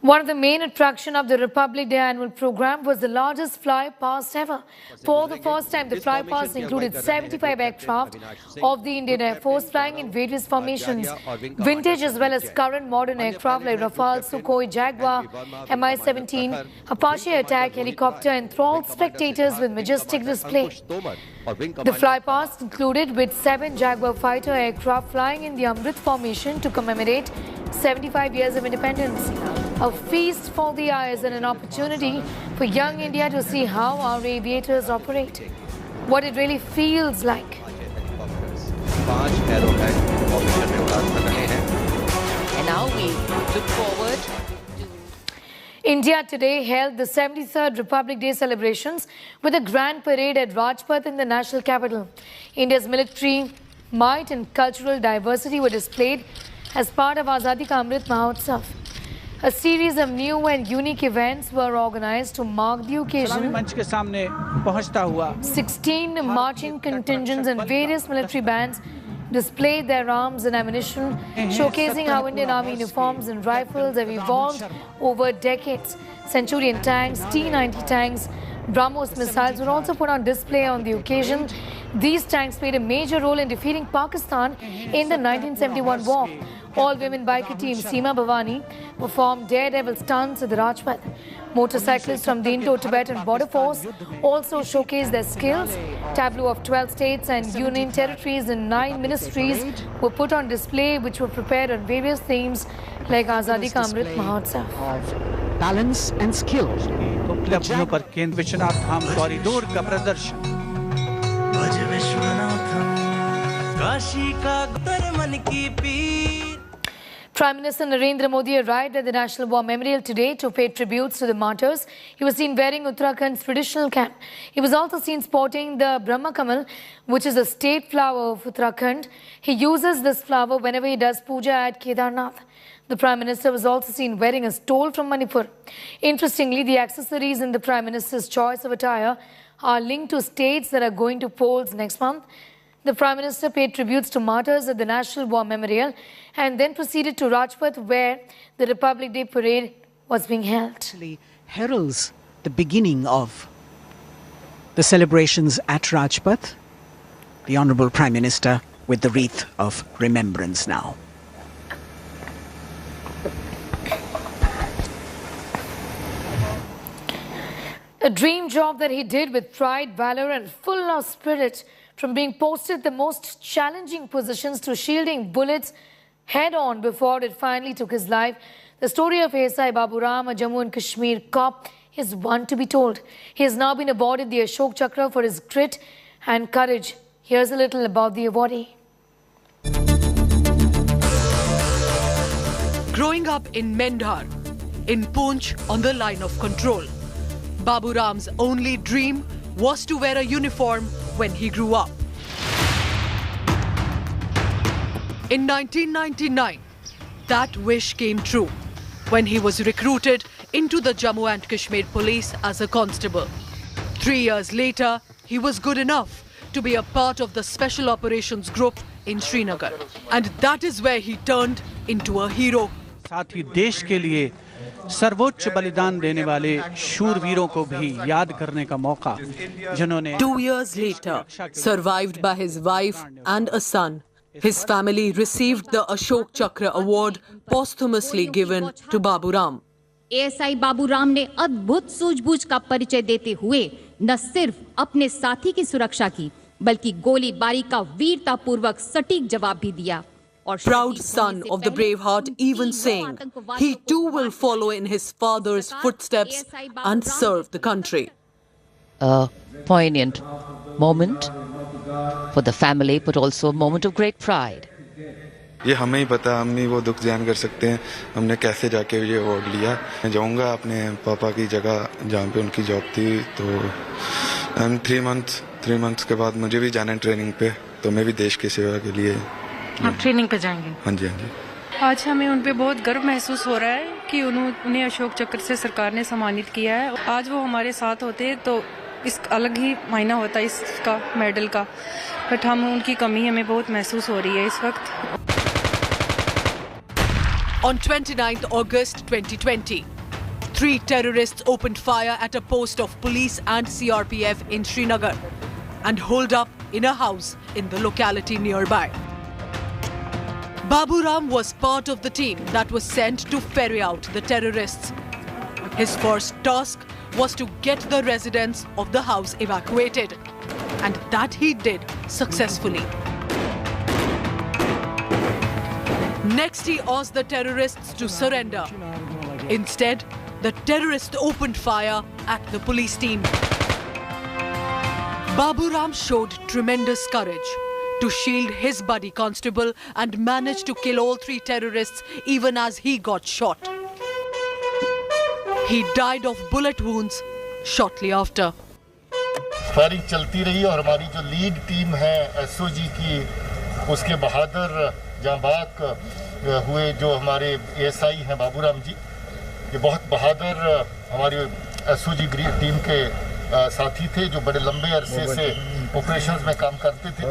One of the main attractions of the Republic Day annual program was the largest Flypast ever. For the first time, the Flypast included 75 aircraft of the Indian Air Force flying in various formations. Vintage as well as current modern aircraft like Rafale, Sukhoi, Jaguar, Mi-17, Apache attack helicopter enthralled spectators with majestic display. The Flypast included with 7 Jaguar fighter aircraft flying in the Amrit formation to commemorate 75 years of independence. A feast for the eyes and an opportunity for young India to see how our aviators operate, what it really feels like. And now we look forward to... India today held the 73rd Republic Day celebrations with a grand parade at Rajpath in the national capital. India's military might and cultural diversity were displayed as part of Azadi ka Amrut Mahotsav. A series of new and unique events were organized to mark the occasion. 16 marching contingents and various military bands displayed their arms and ammunition, showcasing how Indian Army uniforms and rifles have evolved over decades. Centurion tanks, T-90 tanks, BrahMos missiles were also put on display on the occasion. These tanks played a major role in defeating Pakistan in the 1971 war. All-women biker team Seema Bhavani performed daredevil stunts at the Rajpath. Motorcyclists from the Indo-Tibetan Border Force also showcased their skills. Tableau of 12 states and union territories and 9 ministries were put on display, which were prepared on various themes like Azadi ka Amrut Mahotsav. Balance and skill. Prime Minister Narendra Modi arrived at the National War Memorial today to pay tributes to the martyrs. He was seen wearing Uttarakhand's traditional cap. He was also seen sporting the Brahma Kamal, which is a state flower of Uttarakhand. He uses this flower whenever he does puja at Kedarnath. The Prime Minister was also seen wearing a stole from Manipur. Interestingly, the accessories in the Prime Minister's choice of attire are linked to states that are going to polls next month. The Prime Minister paid tributes to martyrs at the National War Memorial and then proceeded to Rajpath, where the Republic Day parade was being held. Heralds the beginning of the celebrations at Rajpath. The Honourable Prime Minister with the wreath of remembrance now. A dream job that he did with pride, valour and full of spirit, from being posted the most challenging positions to shielding bullets head-on before it finally took his life. The story of ASI Babu, a Jammu and Kashmir cop, is one to be told. He has now been awarded the Ashok Chakra for his grit and courage. Here's a little about the awardee. Growing up in Mendhar, in Poonch on the line of control, Babu Ram's only dream was to wear a uniform when he grew up. In 1999, that wish came true when he was recruited into the Jammu and Kashmir police as a constable. 3 years later, he was good enough to be a part of the Special Operations Group in Srinagar. And that is where he turned into a hero. साथ ही देश के लिए सर्वोच्च बलिदान देने वाले शूरवीरों को भी याद करने का मौका जिन्होंने 2 years later, survived by his wife and a son, his family received the Ashok Chakra award posthumously given to Babu Ram. ASI Babu Ram ने अद्भुत सूझबूझ का परिचय देते हुए न सिर्फ अपने साथी की सुरक्षा की, बल्कि गोलीबारी का वीरतापूर्वक सटीक जवाब भी दिया. Proud son of the Braveheart, even saying he too will follow in his father's footsteps and serve the country. A poignant moment for the family, but also a moment of great pride. ये हमें ही पता, हम ही वो दुख जान कर सकते हैं हमने कैसे जाके ये अवार्ड लिया. मैं जाऊंगा अपने पापा की जगह जहाँ पे उनकी जॉब थी, तो 3 months के बाद मुझे भी जाना है ट्रेनिंग पे, तो मैं भी देश की सेवा के लिए. आप ट्रेनिंग पे जाएंगे? हाँ जी, हाँ जी. आज हमें उन पे बहुत गर्व महसूस हो रहा है कि उन्हें अशोक चक्र से सरकार ने सम्मानित किया है. आज वो हमारे साथ होते तो इस अलग ही मायना होता है इसका, मेडल का, बट हम उनकी कमी हमें बहुत महसूस हो रही है इस वक्त. On 29th August 2020, 3 terrorists opened fire at a post of police and CRPF in Srinagar and holed up in a house in the locality nearby. Babu Ram was part of the team that was sent to ferry out the terrorists. His first task was to get the residents of the house evacuated, and that he did successfully. Next, he asked the terrorists to surrender. Instead, the terrorists opened fire at the police team. Babu Ram showed tremendous courage to shield his buddy constable and managed to kill all 3 terrorists even as he got shot. He died of bullet wounds shortly after. Firing चलती रही और हमारी जो lead team है SOG की उसके बहादुर जांबाज हुए जो हमारे एएसआई हैं बाबूराम जी, ये बहुत बहादुर हमारी एसओजी टीम के साथी थे जो बड़े लंबे अरसे से ऑपरेशंस में काम करते थे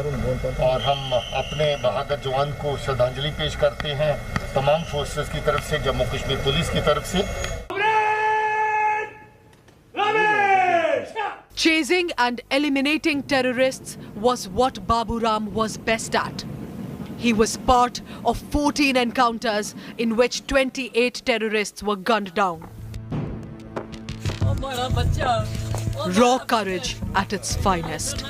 और हम अपने बहादुर जवान को श्रद्धांजलि पेश करते हैं तमाम फोर्सेस की तरफ से, जम्मू कश्मीर पुलिस की तरफ से। Chasing and eliminating terrorists was what Babu Ram was best at. He was part of 14 encounters in which 28 terrorists were gunned down. Raw courage at its finest.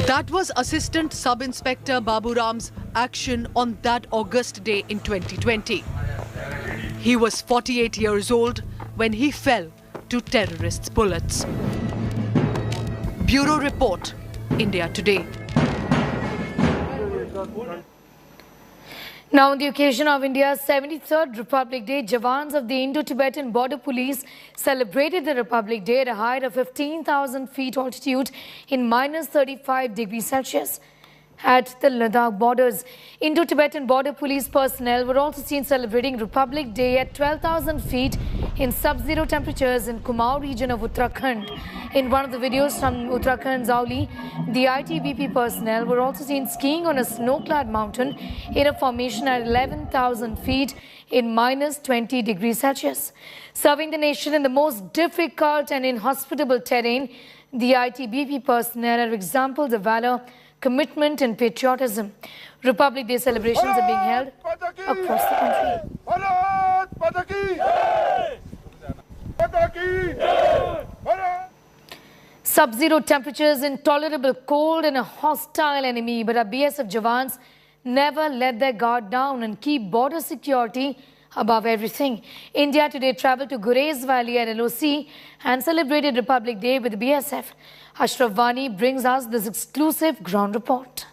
That was Assistant Sub-Inspector Babu Ram's action on that August day in 2020. He was 48 years old when he fell to terrorists' bullets. Bureau Report, India Today. Now, on the occasion of India's 73rd Republic Day, Jawans of the Indo-Tibetan Border Police celebrated the Republic Day at a height of 15,000 feet altitude in minus 35 degrees Celsius. At the Ladakh borders, Indo-Tibetan Border Police personnel were also seen celebrating Republic Day at 12,000 feet in sub-zero temperatures in Kumaon region of Uttarakhand. In one of the videos from Uttarakhand's Auli, the ITBP personnel were also seen skiing on a snow-clad mountain in a formation at 11,000 feet in minus 20 degrees Celsius. Serving the nation in the most difficult and inhospitable terrain, the ITBP personnel are examples of valour, commitment and patriotism. Republic Day celebrations are being held across the country. Sub-zero temperatures, intolerable cold and a hostile enemy, but our BSF Jawans never let their guard down and keep border security above everything. India Today travelled to Gurez Valley at LOC and celebrated Republic Day with the BSF. Ashraf Wani brings us this exclusive ground report.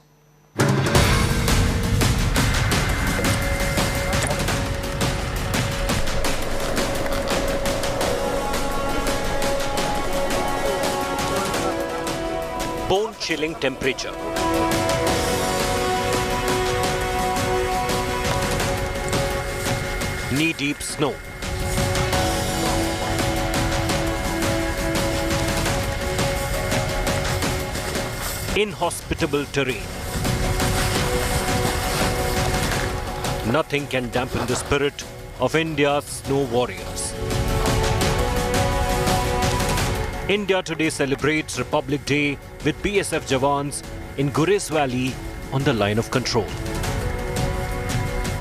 Bone-chilling temperature. Knee-deep snow. Inhospitable terrain. Nothing can dampen the spirit of India's snow warriors. India Today celebrates Republic Day with BSF Jawans in Gurez Valley on the line of control.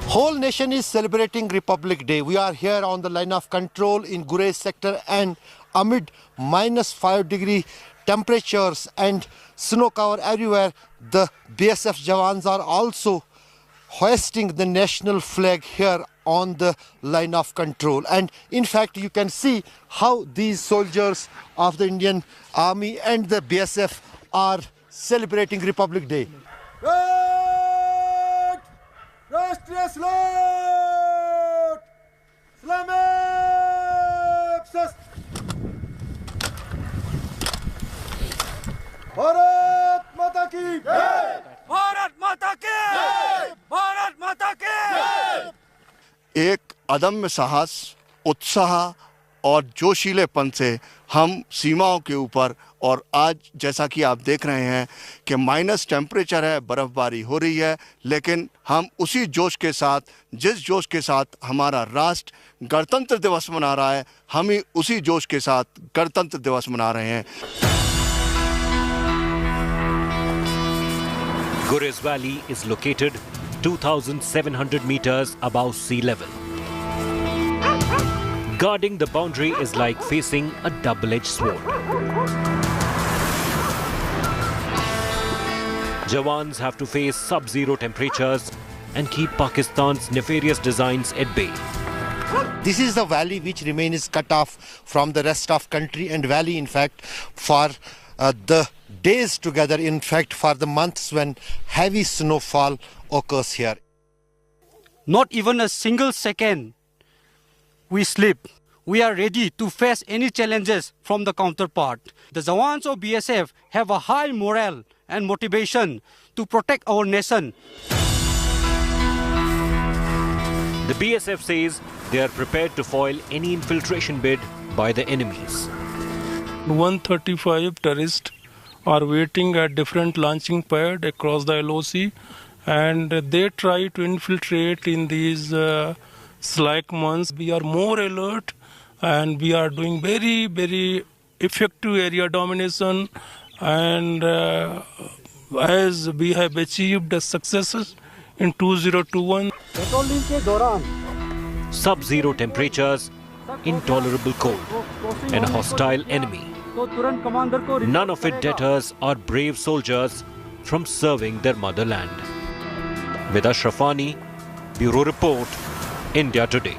Whole nation is celebrating Republic Day. We are here on the line of control in Gurez sector, and amid minus 5 degree temperatures and snow cover everywhere, the BSF Jawans are also hoisting the national flag here on the line of control. And in fact, you can see how these soldiers of the Indian Army and the BSF are celebrating Republic Day. Bharat माता की जय! भारत माता की जय! भारत माता की जय! एक अदम्य साहस, उत्साह और जोशीलेपन से हम सीमाओं के ऊपर, और आज जैसा कि आप देख रहे हैं कि माइनस टेम्परेचर है, बर्फ़बारी हो रही है, लेकिन हम उसी जोश के साथ, जिस जोश के साथ हमारा राष्ट्र गणतंत्र दिवस मना रहा है, हम ही उसी जोश के साथ गणतंत्र दिवस मना रहे हैं। Gurez Valley is located 2,700 meters above sea level. Guarding the boundary is like facing a double-edged sword. Jawans have to face sub-zero temperatures and keep Pakistan's nefarious designs at bay. This is the valley which remains cut off from the rest of country, and valley in fact for the days together, in fact for the months when heavy snowfall occurs here. Not even a single second we sleep. We are ready to face any challenges from the counterpart. The Jawans of BSF have a high morale and motivation to protect our nation. The BSF says they are prepared to foil any infiltration bid by the enemies. 135 terrorists are waiting at different launching pads across the LOC, and they try to infiltrate in these slack months. We are more alert, and we are doing very, very effective area domination, and as we have achieved the successes in 2021. Sub-zero temperatures, intolerable cold, and a hostile enemy. None of it deters our brave soldiers from serving their motherland. With Ashrafani, Bureau Report, India Today.